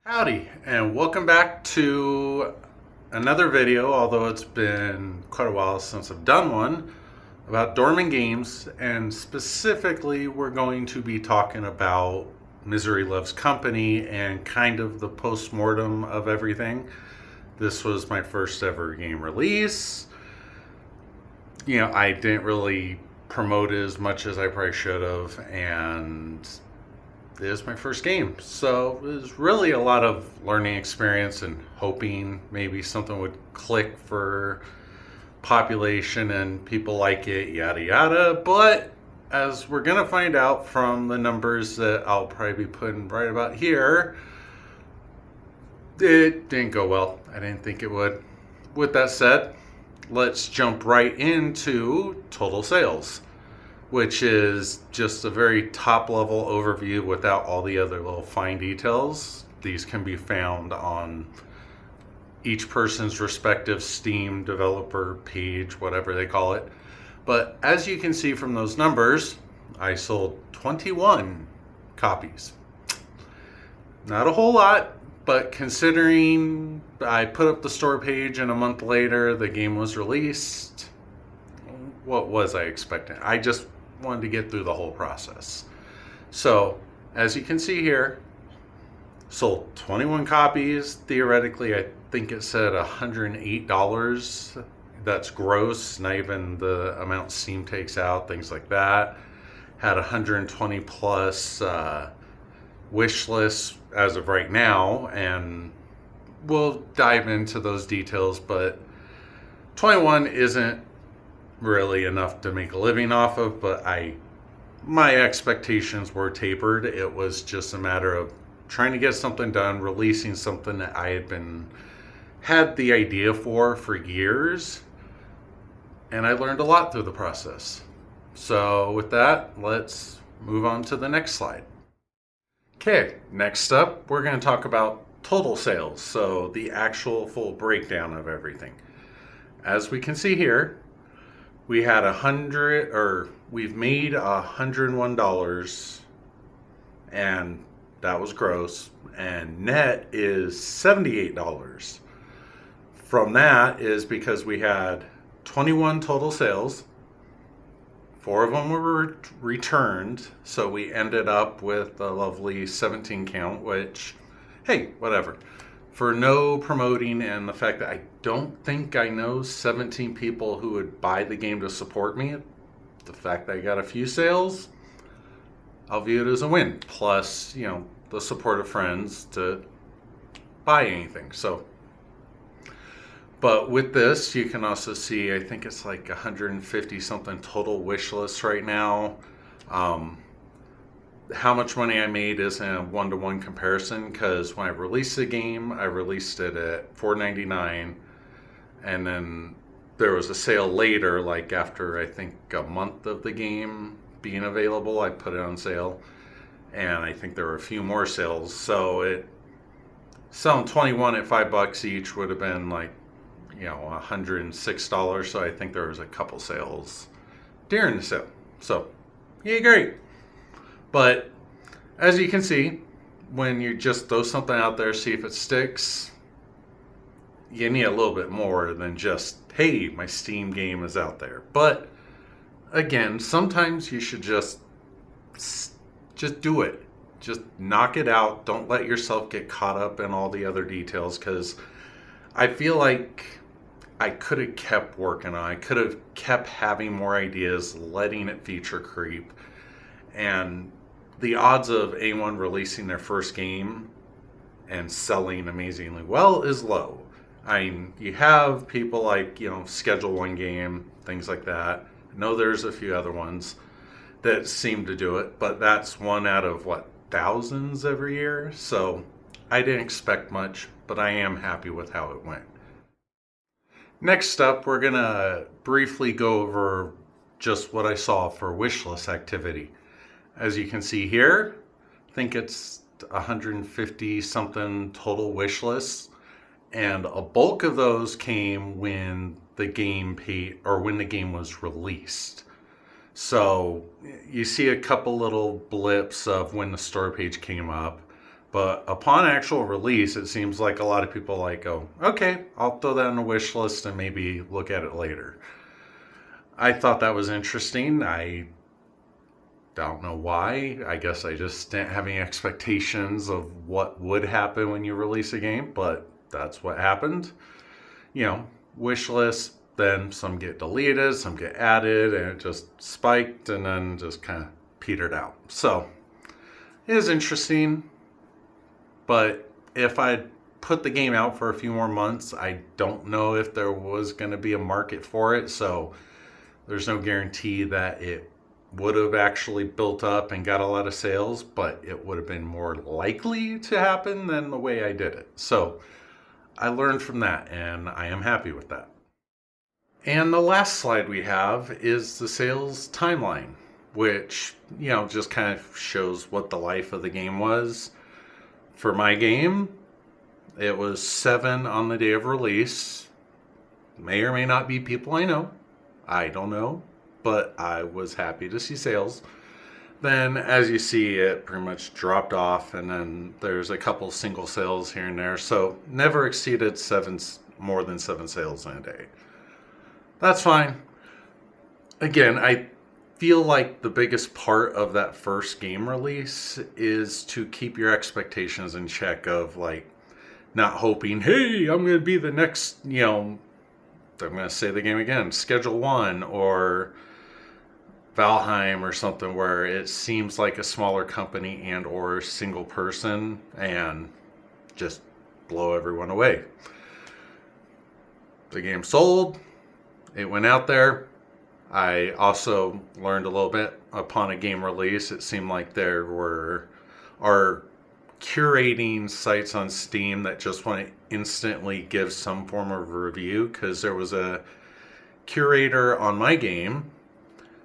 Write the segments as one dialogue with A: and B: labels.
A: Howdy, and welcome back to another video, although it's been quite a while since I've done one, about Dormin games, and specifically we're going to be talking about Misery Loves Company and kind of the post-mortem of everything. This was my first ever game release. I didn't really promote it as much as I probably should have, and it is my first game. So it was really a lot of learning experience and hoping maybe something would click for population and people like it, yada yada. But as we're going to find out from the numbers that I'll probably be putting right about here, it didn't go well. I didn't think it would. With that said, let's jump right into total sales, which is just a very top level overview without all the other little fine details. These can be found on each person's respective Steam developer page, whatever they call it. But as you can see from those numbers, I sold 21 copies. Not a whole lot, but considering I put up the store page and a month later the game was released, what was I expecting? I just wanted to get through the whole process. So as you can see here, sold 21 copies. Theoretically, I think it said $108. That's gross, not even the amount Steam takes out, things like that. Had 120 plus wish lists as of right now, and we'll dive into those details, but 21 isn't really enough to make a living off of, but my expectations were tapered. It was just a matter of trying to get something done, releasing something that I had the idea for years, and I learned a lot through the process. So with that, let's move on to the next slide. Okay, next up, we're going to talk about total sales, so the actual full breakdown of everything. As we can see here, we had we've made $101, and that was gross, and net is $78. From that is because we had 21 total sales, 4 of them were returned, so we ended up with a lovely 17 count, which, hey, whatever. For no promoting and the fact that I don't think I know 17 people who would buy the game to support me, the fact that I got a few sales, I'll view it as a win. Plus, the support of friends to buy anything. So, but with this, you can also see, I think it's like 150 something total wish lists right now. How much money I made isn't a one-to-one comparison, because when I released the game, I released it at $4.99, and then there was a sale later, like after I think a month of the game being available, I put it on sale, and I think there were a few more sales. So selling 21 at $5 each would have been like $106. So I think there was a couple sales during the sale. So yeah, great. But as you can see, when you just throw something out there, see if it sticks, you need a little bit more than just, hey, my Steam game is out there. But again, sometimes you should just do it. Just knock it out. Don't let yourself get caught up in all the other details, because I feel like I could have kept working on it. I could have kept having more ideas, letting it feature creep. And the odds of anyone releasing their first game and selling amazingly well is low. I mean, you have people like, Schedule One Game, things like that. I know there's a few other ones that seem to do it, but that's one out of, thousands every year? So I didn't expect much, but I am happy with how it went. Next up, we're going to briefly go over just what I saw for wishlist activity. As you can see here, I think it's 150 something total wish lists, and a bulk of those came when the game was released. So you see a couple little blips of when the store page came up, But upon actual release, it seems like a lot of people like go, okay, I'll throw that on a wish list and maybe look at it later. I thought that was interesting. I don't know why. I guess I just didn't have any expectations of what would happen when you release a game, but that's what happened. You know, wish list, then some get deleted, some get added, and it just spiked and then just kind of petered out. So it is interesting, but if I'd put the game out for a few more months, I don't know if there was going to be a market for it. So there's no guarantee that it would have actually built up and got a lot of sales, but it would have been more likely to happen than the way I did it. So I learned from that, and I am happy with that. And the last slide we have is the sales timeline, which, just kind of shows what the life of the game was. For my game, it was 7 on the day of release. May or may not be people I know. I don't know, but I was happy to see sales. Then, as you see, it pretty much dropped off, and then there's a couple single sales here and there. So never exceeded more than 7 sales in a day. That's fine. Again, I feel like the biggest part of that first game release is to keep your expectations in check of like not hoping, hey, I'm going to be the next, I'm going to say the game again, Schedule 1 or Valheim or something where it seems like a smaller company and or single person and just blow everyone away. The game sold. It went out there. I also learned a little bit upon a game release. It seemed like there are curating sites on Steam that just want to instantly give some form of review, because there was a curator on my game,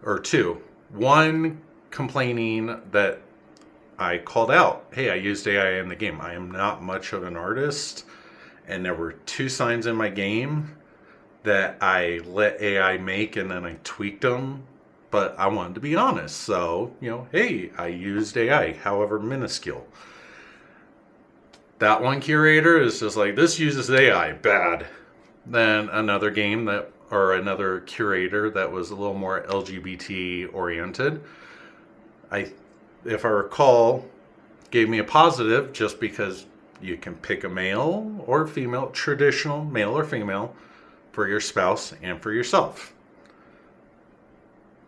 A: or two. One complaining that I called out, hey, I used AI in the game. I am not much of an artist. And there were 2 signs in my game that I let AI make and then I tweaked them. But I wanted to be honest. So, hey, I used AI, however minuscule. That one curator is just like, this uses AI, bad. Then another game another curator that was a little more LGBT oriented, if I recall, gave me a positive just because you can pick a male or female, traditional male or female, for your spouse and for yourself.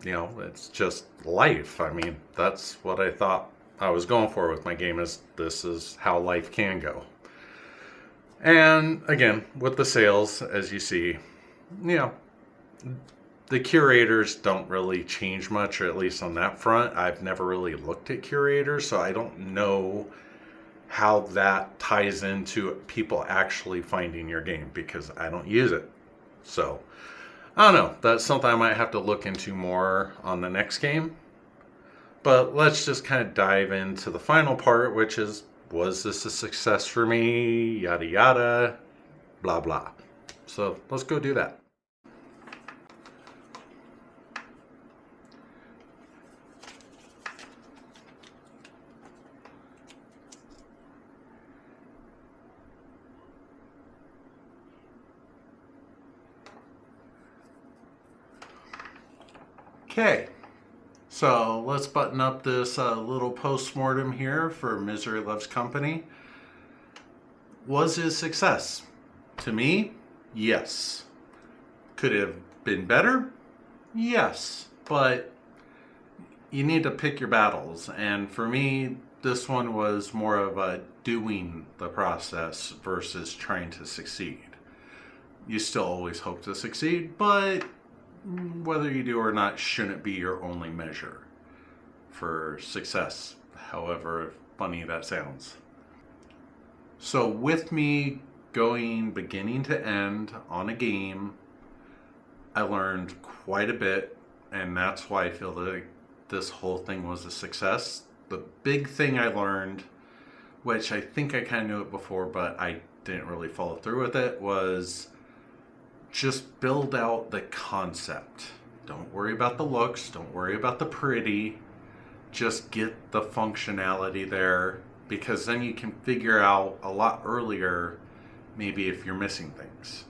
A: It's just life. I mean, that's what I thought I was going for with my game, is this is how life can go. And again, with the sales, as you see, the curators don't really change much, or at least on that front. I've never really looked at curators, so I don't know how that ties into people actually finding your game, because I don't use it. So, I don't know. That's something I might have to look into more on the next game. But let's just kind of dive into the final part, which is, was this a success for me? Yada, yada, blah, blah. So, let's go do that. Okay, so let's button up this little post-mortem here for Misery Loves Company. Was it a success? To me, yes. Could it have been better? Yes, but you need to pick your battles. And for me, this one was more of a doing the process versus trying to succeed. You still always hope to succeed, but whether you do or not shouldn't be your only measure for success, however funny that sounds. So with me going beginning to end on a game, I learned quite a bit, and that's why I feel that this whole thing was a success. The big thing I learned, which I think I kind of knew it before, but I didn't really follow through with it, was just build out the concept. Don't worry about the looks. Don't worry about the pretty. Just get the functionality there, because then you can figure out a lot earlier maybe if you're missing things.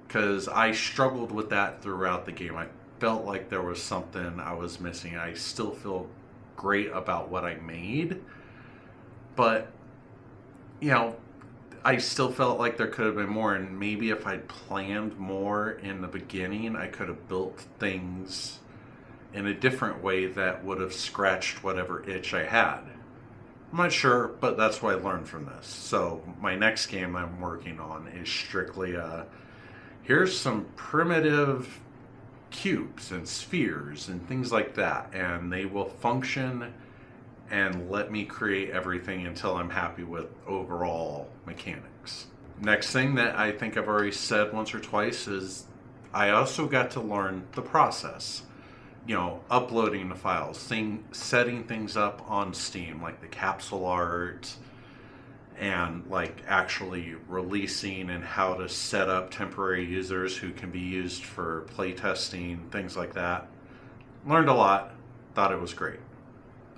A: Because I struggled with that throughout the game. I felt like there was something I was missing. I still feel great about what I made, but you know, I still felt like there could have been more, and maybe if I'd planned more in the beginning, I could have built things in a different way that would have scratched whatever itch I had. I'm not sure, but that's what I learned from this. So my next game I'm working on is strictly here's some primitive cubes and spheres and things like that, and they will function and let me create everything until I'm happy with overall mechanics. Next thing that I think I've already said once or twice is I also got to learn the process. You know, uploading the files, setting things up on Steam, like the capsule art, and like actually releasing and how to set up temporary users who can be used for playtesting, things like that. Learned a lot, thought it was great.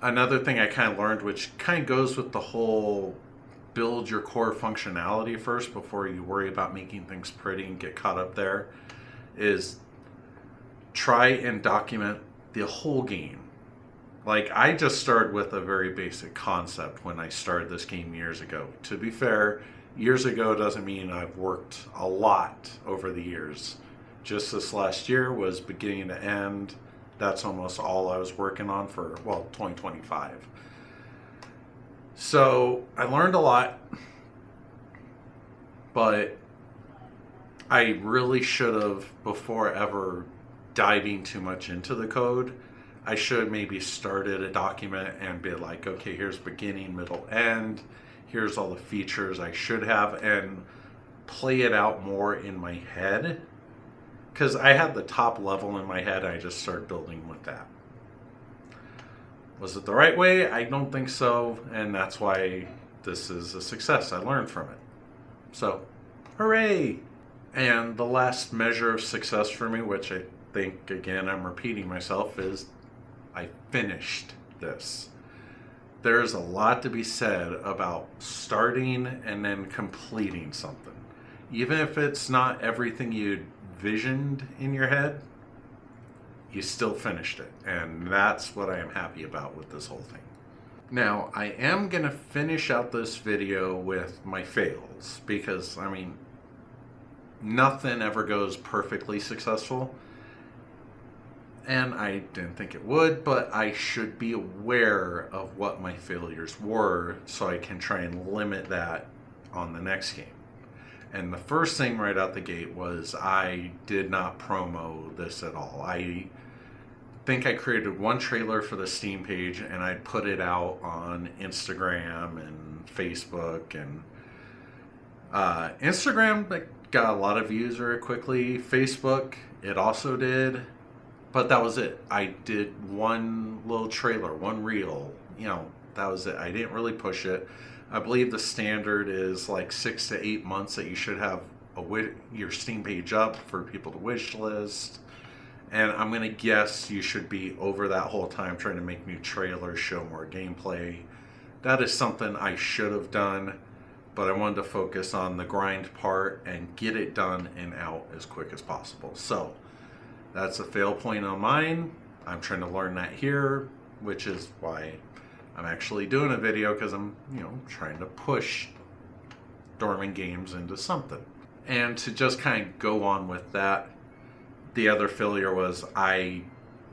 A: Another thing I kind of learned, which kind of goes with the whole build your core functionality first before you worry about making things pretty and get caught up there, is try and document the whole game. Like, I just started with a very basic concept when I started this game years ago. To be fair, years ago doesn't mean I've worked a lot over the years. Just this last year was beginning to end. That's almost all I was working on for, well, 2025. So I learned a lot, but I really should have, before ever diving too much into the code, I should have maybe started a document and be like, okay, here's beginning, middle, end. Here's all the features I should have, and play it out more in my head. Because I had the top level in my head, I just started building with that. Was it the right way? I don't think so, and that's why this is a success. I learned from it. So, hooray! And the last measure of success for me, which I think, again, I'm repeating myself, is I finished this. There's a lot to be said about starting and then completing something. Even if it's not everything you'd visioned in your head, you still finished it. And that's what I am happy about with this whole thing. Now, I am going to finish out this video with my fails, because, I mean, nothing ever goes perfectly successful. And I didn't think it would, but I should be aware of what my failures were so I can try and limit that on the next game. And the first thing right out the gate was I did not promo this at all. I think I created one trailer for the Steam page and I put it out on Instagram and Facebook, and Instagram got a lot of views very quickly. Facebook, it also did. But that was it. I did one little trailer, one reel. You know, that was it. I didn't really push it. I believe the standard is like 6 to 8 months that you should have your Steam page up for people to wish list. And I'm going to guess you should be over that whole time trying to make new trailers, show more gameplay. That is something I should have done, but I wanted to focus on the grind part and get it done and out as quick as possible. So that's a fail point on mine. I'm trying to learn that here, which is why I'm actually doing a video, because I'm, trying to push Dormin games into something. And to just kind of go on with that, the other failure was I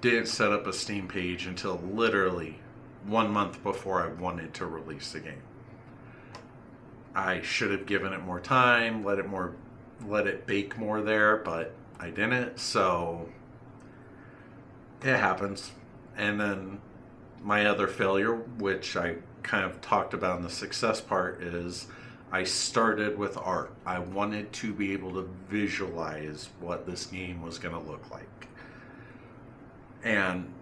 A: didn't set up a Steam page until literally 1 month before I wanted to release the game. I should have given it more time, let it bake more there, but I didn't, so it happens. And then my other failure, which I kind of talked about in the success part, is I started with art. I wanted to be able to visualize what this game was going to look like. And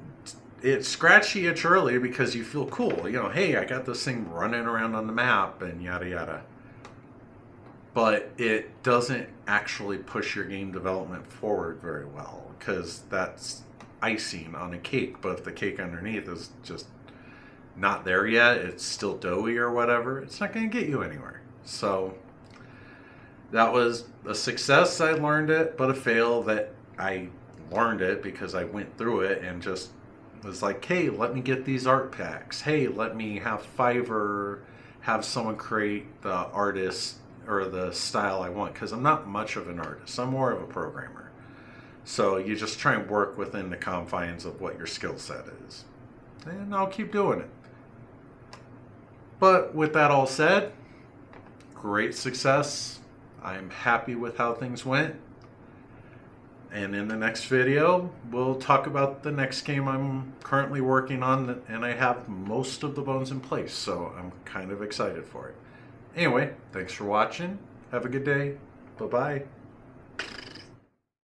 A: it scratched the itch early because you feel cool. Hey, I got this thing running around on the map and yada yada. But it doesn't actually push your game development forward very well, because that's icing on a cake. But if the cake underneath is just not there yet, it's still doughy or whatever, it's not going to get you anywhere. So that was a success, I learned it, but a fail that I learned it because I went through it and just was like, hey, let me get these art packs. Hey, let me have Fiverr have someone create the artist or the style I want, because I'm not much of an artist. I'm more of a programmer. So you just try and work within the confines of what your skill set is. And I'll keep doing it. But with that all said, great success. I'm happy with how things went. And in the next video, we'll talk about the next game I'm currently working on, and I have most of the bones in place, so I'm kind of excited for it. Anyway, thanks for watching. Have a good day. Bye-bye.